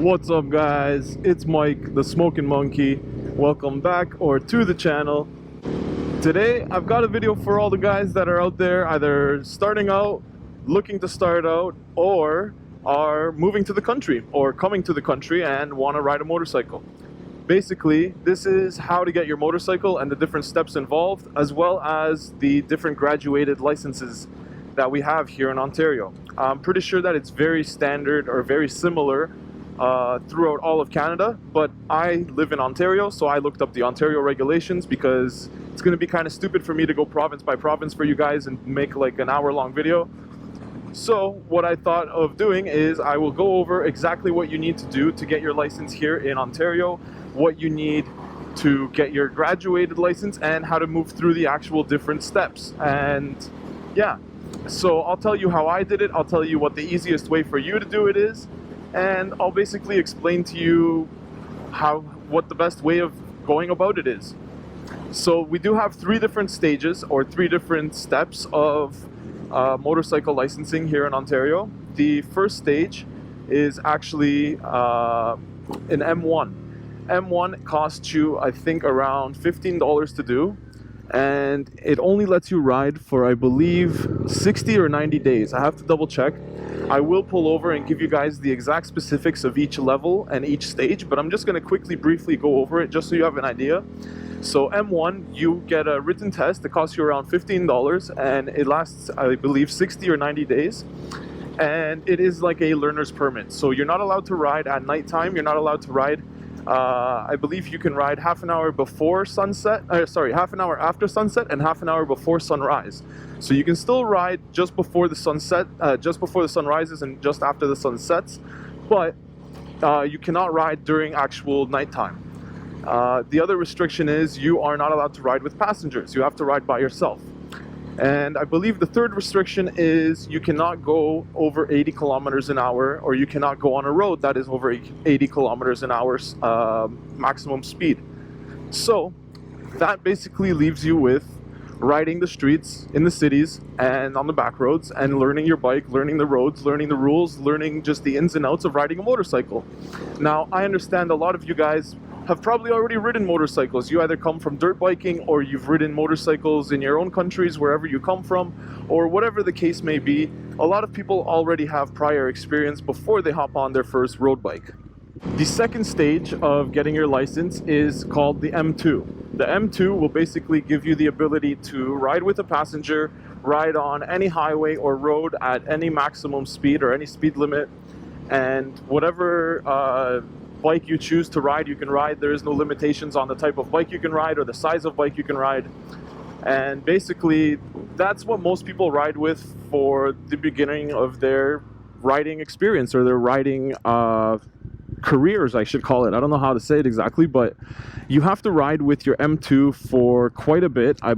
What's up guys, it's Mike, the Smokin Monkey. Welcome back or to the channel. Today I've got a video for all the guys that are out there either starting out, looking to start out, or are moving to the country or coming to the country and want to ride a motorcycle. Basically, this is how to get your motorcycle and the different steps involved, as well as the different graduated licenses that we have here in Ontario. I'm pretty sure that it's very standard or very similar throughout all of Canada, but I live in Ontario, so I looked up the Ontario regulations because it's going to be kind of stupid for me to go province by province for you guys and make like an hour-long video. So what I thought of doing is I will go over exactly what you need to do to get your license here in Ontario, what you need to get your graduated license, and how to move through the actual different steps. And yeah, so I'll tell you how I did it, I'll tell you what the easiest way for you to do it is, and I'll basically explain to you what the best way of going about it is. So we do have three different stages or three different steps of motorcycle licensing here in Ontario. The first stage is actually an M1. M1 costs you, I think, around $15 to do, and it only lets you ride for, I believe, 60 or 90 days. I have to double check. I will pull over and give you guys the exact specifics of each level and each stage, but I'm just going to quickly, briefly go over it just so you have an idea. So M1, you get a written test that costs you around $15, and it lasts, I believe, 60 or 90 days. And it is like a learner's permit. So you're not allowed to ride at nighttime. You're not allowed to ride, I believe you can ride half an hour before sunset, half an hour after sunset and half an hour before sunrise. So you can still ride just before the sunset, just before the sun rises and just after the sun sets, but you cannot ride during actual nighttime. The other restriction is you are not allowed to ride with passengers. You have to ride by yourself. And I believe the third restriction is you cannot go over 80 kilometers an hour, or you cannot go on a road that is over 80 kilometers an hour maximum speed. So that basically leaves you with riding the streets in the cities and on the back roads and learning your bike, learning the roads, learning the rules, learning just the ins and outs of riding a motorcycle. Now, I understand a lot of you guys have probably already ridden motorcycles. You either come from dirt biking or you've ridden motorcycles in your own countries, wherever you come from, or whatever the case may be. A lot of people already have prior experience before they hop on their first road bike. The second stage of getting your license is called the M2. The M2 will basically give you the ability to ride with a passenger, ride on any highway or road at any maximum speed or any speed limit, and whatever bike you choose to ride, you can ride. There is no limitations on the type of bike you can ride or the size of bike you can ride. And basically, that's what most people ride with for the beginning of their riding experience or their riding careers, I should call it. I don't know how to say it exactly, but you have to ride with your M2 for quite a bit. I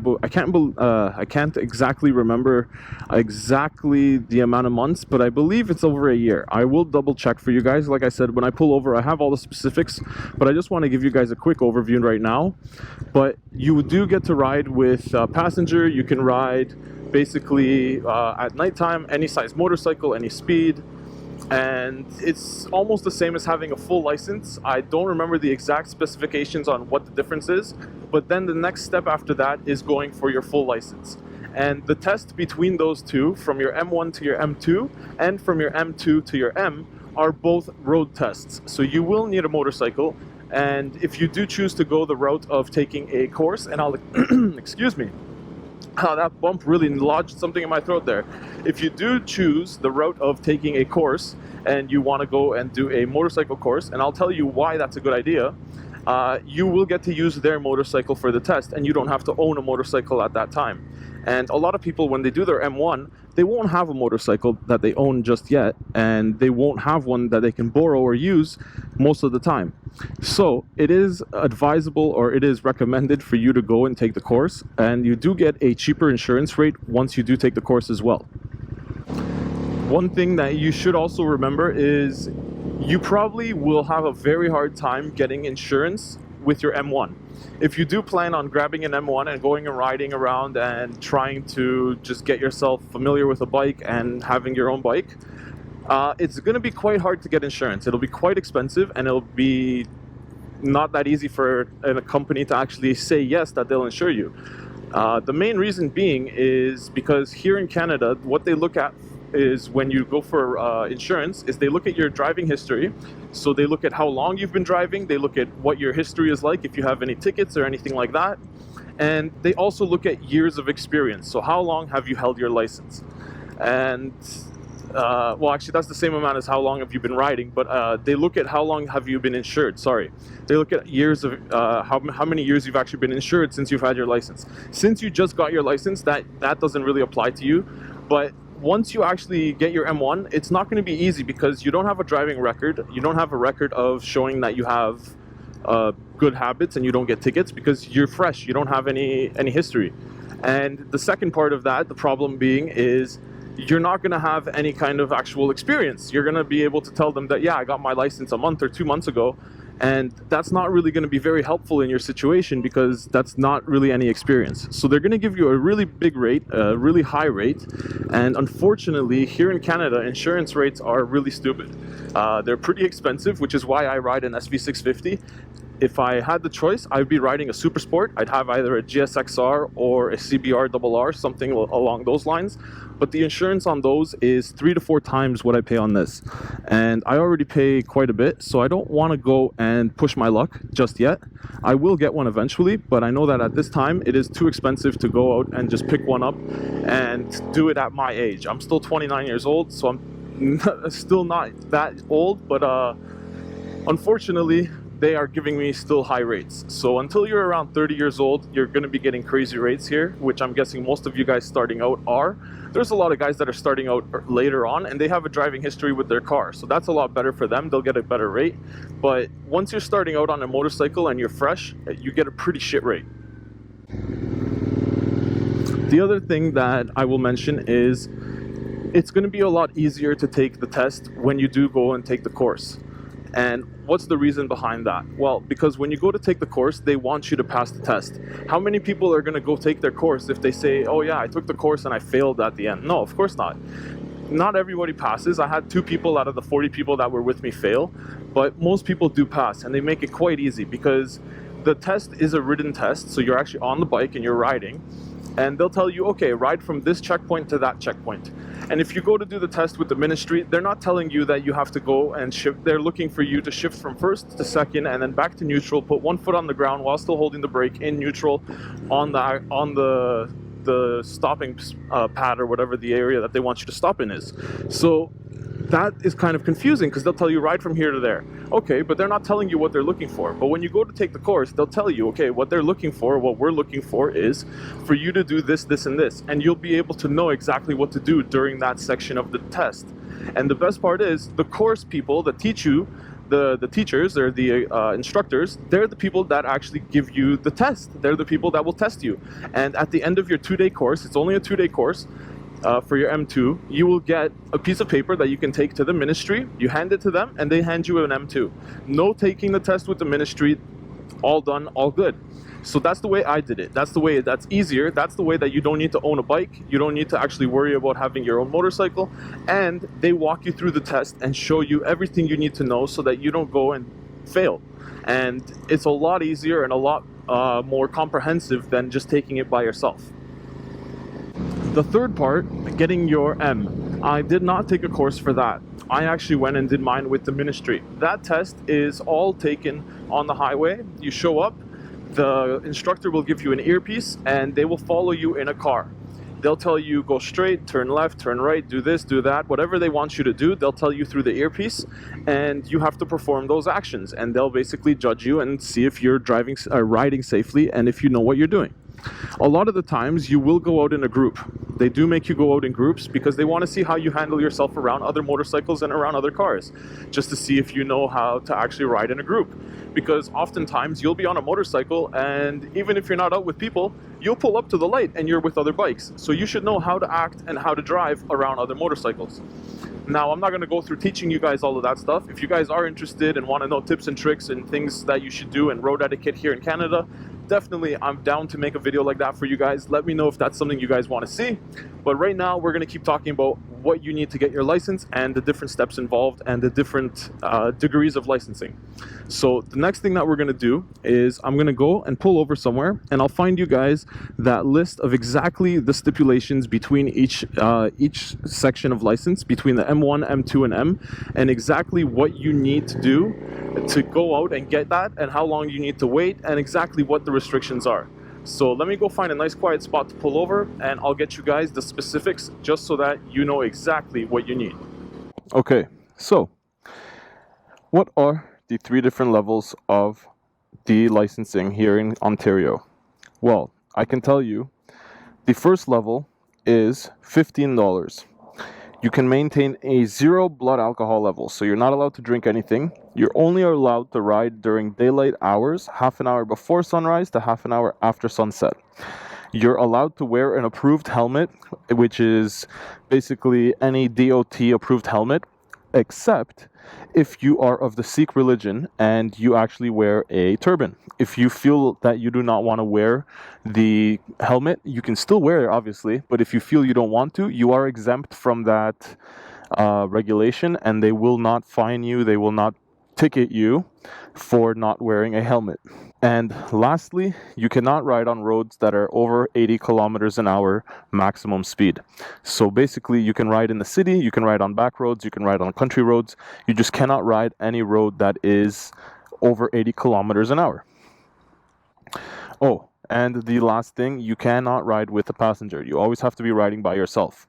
can't exactly remember exactly the amount of months, but I believe it's over a year. I will double check for you guys. Like I said, when I pull over, I have all the specifics, but I just want to give you guys a quick overview right now. But you do get to ride with a passenger. You can ride basically at nighttime, any size motorcycle, any speed. And it's almost the same as having a full license. I don't remember the exact specifications on what the difference is, but then the next step after that is going for your full license. And the test between those two, from your M1 to your M2 and from your M2 to your M, are both road tests. So you will need a motorcycle, and if you do choose to go the route of taking a course, and I'll excuse me, that bump really lodged something in my throat there. If you do choose the route of taking a course and you want to go and do a motorcycle course, and I'll tell you why that's a good idea, you will get to use their motorcycle for the test, and you don't have to own a motorcycle at that time. And a lot of people, when they do their M1, they won't have a motorcycle that they own just yet, and they won't have one that they can borrow or use most of the time. So it is advisable, or it is recommended for you to go and take the course, and you do get a cheaper insurance rate once you do take the course as well. One thing that you should also remember is you probably will have a very hard time getting insurance with your M1. If you do plan on grabbing an M1 and going and riding around and trying to just get yourself familiar with a bike and having your own bike, It's going to be quite hard to get insurance. It'll be quite expensive, and it'll be not that easy for a company to actually say yes that they'll insure you. The main reason being is because here in Canada, what they look at is when you go for insurance is they look at your driving history. So they look at how long you've been driving, they look at what your history is like, if you have any tickets or anything like that, and they also look at years of experience. So how long have you held your license? And well, actually that's the same amount as how long have you been riding, but they look at how long have you been insured. Sorry, they look at years of how many years you've actually been insured since you've had your license. Since you just got your license, that doesn't really apply to you. But once you actually get your M1, it's not going to be easy because you don't have a driving record. You don't have a record of showing that you have good habits and you don't get tickets because you're fresh. You don't have any history. And the second part of that, the problem being, is you're not going to have any kind of actual experience. You're going to be able to tell them that, yeah, I got my license a month or 2 months ago, and that's not really going to be very helpful in your situation because that's not really any experience. So they're going to give you a really big rate, a really high rate, and unfortunately here in Canada, insurance rates are really stupid. They're pretty expensive, which is why I ride an SV650. If I had the choice, I'd be riding a Super Sport. I'd have either a GSXR or a CBR-RR, something along those lines. But the insurance on those is 3 to 4 times what I pay on this. And I already pay quite a bit, so I don't want to go and push my luck just yet. I will get one eventually, but I know that at this time, it is too expensive to go out and just pick one up and do it at my age. I'm still 29 years old, so I'm still not that old, but unfortunately, they are giving me still high rates. So until you're around 30 years old, you're going to be getting crazy rates here, which I'm guessing most of you guys starting out are. There's a lot of guys that are starting out later on and they have a driving history with their car. So that's a lot better for them. They'll get a better rate. But once you're starting out on a motorcycle and you're fresh, you get a pretty shit rate. The other thing that I will mention is it's going to be a lot easier to take the test when you do go and take the course. And what's the reason behind that? Well, because when you go to take the course, they want you to pass the test. How many people are going to go take their course if they say, oh yeah, I took the course and I failed at the end? No, of course not. Not everybody passes. I had 2 people out of the 40 people that were with me fail, but most people do pass, and they make it quite easy because the test is a written test. So you're actually on the bike and you're riding, and they'll tell you, okay, ride from this checkpoint to that checkpoint. And if you go to do the test with the ministry, they're not telling you that you have to go and shift. They're looking for you to shift from first to second and then back to neutral, put 1 foot on the ground while still holding the brake in neutral on the stopping pad or whatever the area that they want you to stop in is. So that is kind of confusing because they'll tell you ride from here to there. Okay, but they're not telling you what they're looking for. But when you go to take the course, they'll tell you, okay, what they're looking for, what we're looking for is for you to do this, this, and this. And you'll be able to know exactly what to do during that section of the test. And the best part is the course people that teach you, the teachers or the instructors, they're the people that actually give you the test. They're the people that will test you. And at the end of your 2-day course, it's only a 2-day course, for your M2, you will get a piece of paper that you can take to the ministry. You hand it to them and they hand you an M2. No taking the test with the ministry, all done, all good. So that's the way I did it. That's the way that's easier. That's the way that you don't need to own a bike. You don't need to actually worry about having your own motorcycle. And they walk you through the test and show you everything you need to know so that you don't go and fail. And it's a lot easier and a lot more comprehensive than just taking it by yourself. The third part, getting your M. I did not take a course for that. I actually went and did mine with the ministry. That test is all taken on the highway. You show up, the instructor will give you an earpiece and they will follow you in a car. They'll tell you go straight, turn left, turn right, do this, do that, whatever they want you to do, they'll tell you through the earpiece and you have to perform those actions, and they'll basically judge you and see if you're riding safely and if you know what you're doing. A lot of the times you will go out in a group. They do make you go out in groups because they want to see how you handle yourself around other motorcycles and around other cars, just to see if you know how to actually ride in a group. Because oftentimes you'll be on a motorcycle and even if you're not out with people, you'll pull up to the light and you're with other bikes. So you should know how to act and how to drive around other motorcycles. Now, I'm not going to go through teaching you guys all of that stuff. If you guys are interested and want to know tips and tricks and things that you should do and road etiquette here in Canada, definitely I'm down to make a video like that for you guys. Let me know if that's something you guys want to see. But right now we're going to keep talking about what you need to get your license and the different steps involved and the different degrees of licensing. So the next thing that we're going to do is I'm going to go and pull over somewhere, and I'll find you guys that list of exactly the stipulations between each section of license, between the M1, M2, and M, and exactly what you need to do to go out and get that, and how long you need to wait, and exactly what the restrictions are. So let me go find a nice quiet spot to pull over, and I'll get you guys the specifics just so that you know exactly what you need. Okay, so what are the 3 different levels of the licensing here in Ontario? Well, I can tell you the first level is $15. You can maintain a 0 blood alcohol level, so you're not allowed to drink anything. You're only allowed to ride during daylight hours, half an hour before sunrise to half an hour after sunset. You're allowed to wear an approved helmet, which is basically any DOT approved helmet, except if you are of the Sikh religion and you actually wear a turban. If you feel that you do not want to wear the helmet, you can still wear it, obviously, but if you feel you don't want to, you are exempt from that regulation, and they will not fine you, they will not ticket you for not wearing a helmet. And lastly, you cannot ride on roads that are over 80 kilometers an hour maximum speed. So basically, you can ride in the city, you can ride on back roads, you can ride on country roads. You just cannot ride any road that is over 80 kilometers an hour. Oh, and the last thing, you cannot ride with a passenger. You always have to be riding by yourself.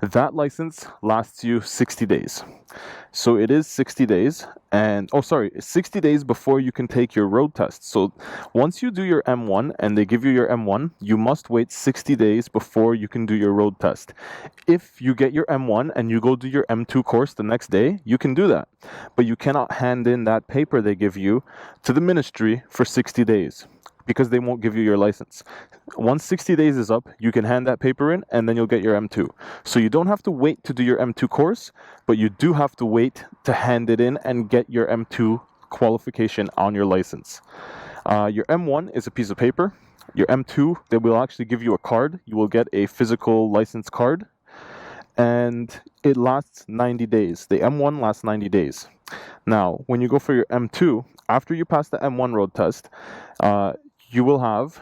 That license lasts you 60 days. So it is 60 days, and 60 days before you can take your road test. So once you do your M1 and they give you your M1, you must wait 60 days before you can do your road test. If you get your M1 and you go do your M2 course the next day, you can do that. But you cannot hand in that paper they give you to the ministry for 60 days. Because they won't give you your license. Once 60 days is up, you can hand that paper in, and then you'll get your M2. So you don't have to wait to do your M2 course, but you do have to wait to hand it in and get your M2 qualification on your license. Your M1 is a piece of paper. Your M2, they will actually give you a card. You will get a physical license card, and it lasts 90 days. The M1 lasts 90 days. Now, when you go for your M2, after you pass the M1 road test, you will have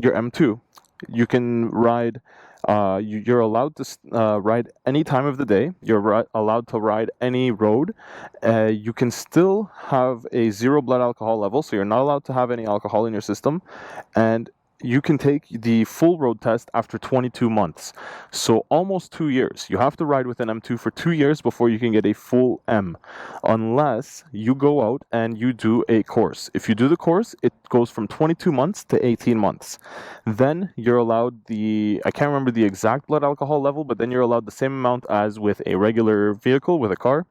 your M2. You can ride, you're allowed to ride any time of the day. You're allowed to ride any road. You can still have a 0 blood alcohol level, so you're not allowed to have any alcohol in your system. And you can take the full road test after 22 months. So almost 2 years. You have to ride with an M2 for 2 years before you can get a full M, unless you go out and you do a course. If you do the course, it goes from 22 months to 18 months. Then you're allowed I can't remember the exact blood alcohol level, but then you're allowed the same amount as with a regular vehicle, with a car.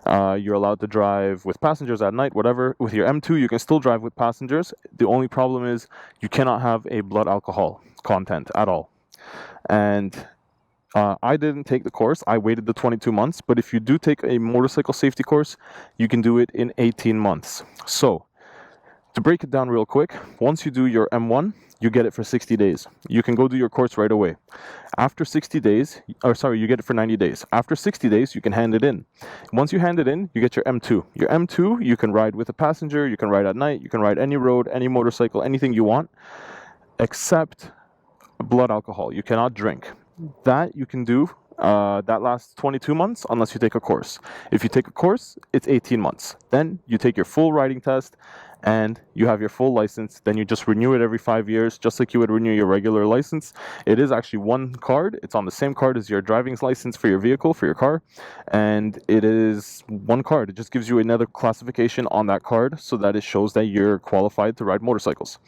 You're allowed to drive with passengers at night, whatever. With your M2, you can still drive with passengers. The only problem is you cannot have a blood alcohol content at all. And I didn't take the course. I waited the 22 months. But if you do take a motorcycle safety course, you can do it in 18 months. So to break it down real quick, once you do your M1, you get it for 60 days. You can go do your course right away. After 60 days, you get it for 90 days. After 60 days, you can hand it in. Once you hand it in, you get your M2. Your M2, you can ride with a passenger, you can ride at night, you can ride any road, any motorcycle, anything you want, except blood alcohol. You cannot drink. That you can do. That lasts 22 months unless you take a course. If you take a course, it's 18 months. Then you take your full riding test and you have your full license. Then you just renew it every 5 years, just like you would renew your regular license. It is actually one card. It's on the same card as your driving license for your vehicle, for your car. And it is one card. It just gives you another classification on that card so that it shows that you're qualified to ride motorcycles.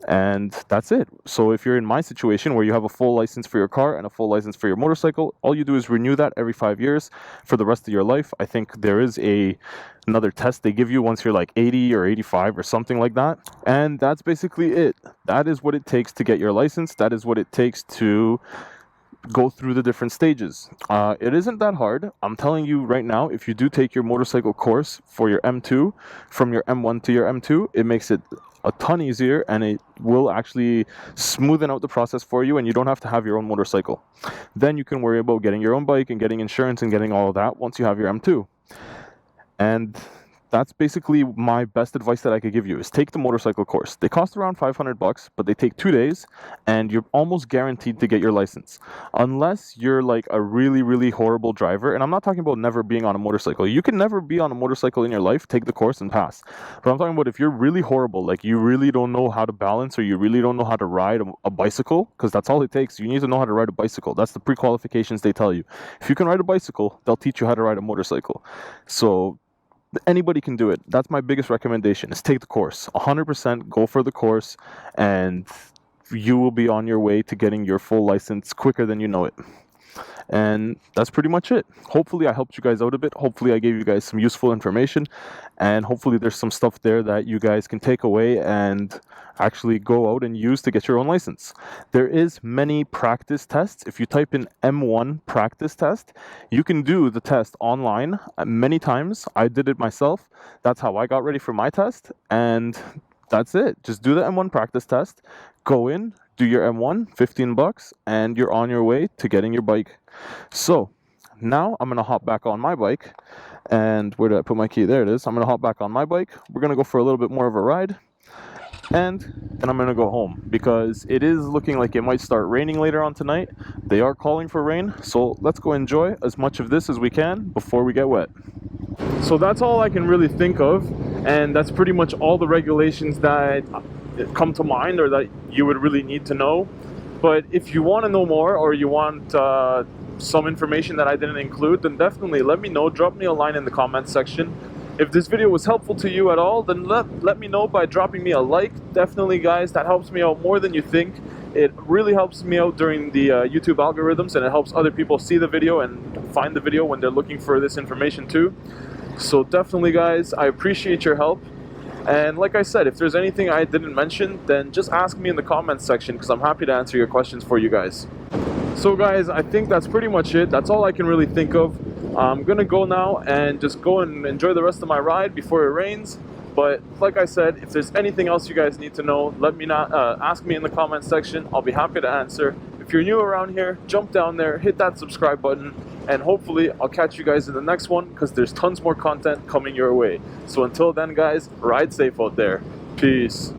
And that's it. So if you're in my situation where you have a full license for your car and a full license for your motorcycle, all you do is renew that every 5 years for the rest of your life. I think there is another test they give you once you're like 80 or 85 or something like that. And that's basically it. That is what it takes to get your license. That is what it takes to go through the different stages. It isn't that hard. I'm telling you right now, if you do take your motorcycle course for your M2, from your M1 to your M2, it makes it a ton easier, and it will actually smoothen out the process for you, and you don't have to have your own motorcycle. Then you can worry about getting your own bike and getting insurance and getting all of that once you have your M2. And that's basically my best advice that I could give you, is take the motorcycle course. They cost around $500, but they take 2 days, and you're almost guaranteed to get your license. Unless you're like a really, really horrible driver, and I'm not talking about never being on a motorcycle. You can never be on a motorcycle in your life, take the course and pass. But I'm talking about if you're really horrible, like you really don't know how to balance, or you really don't know how to ride a bicycle, because that's all it takes. You need to know how to ride a bicycle. That's the pre-qualifications they tell you. If you can ride a bicycle, they'll teach you how to ride a motorcycle. So anybody can do it. That's my biggest recommendation, is take the course. 100% go for the course, and you will be on your way to getting your full license quicker than you know it. And that's pretty much it. Hopefully I helped you guys out a bit. Hopefully I gave you guys some useful information, and hopefully there's some stuff there that you guys can take away and actually go out and use to get your own license. There is many practice tests. If you type in M1 practice test, you can do the test online many times. I did it myself. That's how I got ready for my test, and that's it. Just do the M1 practice test, go in, do your M1, $15, and you're on your way to getting your bike. So now I'm going to hop back on my bike, and where did I put my key? There it is. I'm going to hop back on my bike. We're going to go for a little bit more of a ride, and then I'm going to go home, because it is looking like it might start raining later on tonight. They are calling for rain, so let's go enjoy as much of this as we can before we get wet. So that's all I can really think of, and that's pretty much all the regulations that come to mind, or that you would really need to know. But if you want to know more, or you want some information that I didn't include, then definitely let me know. Drop me a line in the comments section. If this video was helpful to you at all, then let me know by dropping me a like. Definitely, guys, that helps me out more than you think. It really helps me out during the YouTube algorithms, and it helps other people see the video and find the video when they're looking for this information too. So definitely, guys, I appreciate your help. And like I said, if there's anything I didn't mention, then just ask me in the comments section, because I'm happy to answer your questions for you guys. So guys, I think that's pretty much it. That's all I can really think of. I'm gonna go now and just go and enjoy the rest of my ride before it rains. But like I said, if there's anything else you guys need to know, let me ask me in the comments section. I'll be happy to answer. If you're new around here, jump down there, hit that subscribe button, and hopefully I'll catch you guys in the next one, because there's tons more content coming your way. So until then, guys, ride safe out there. Peace.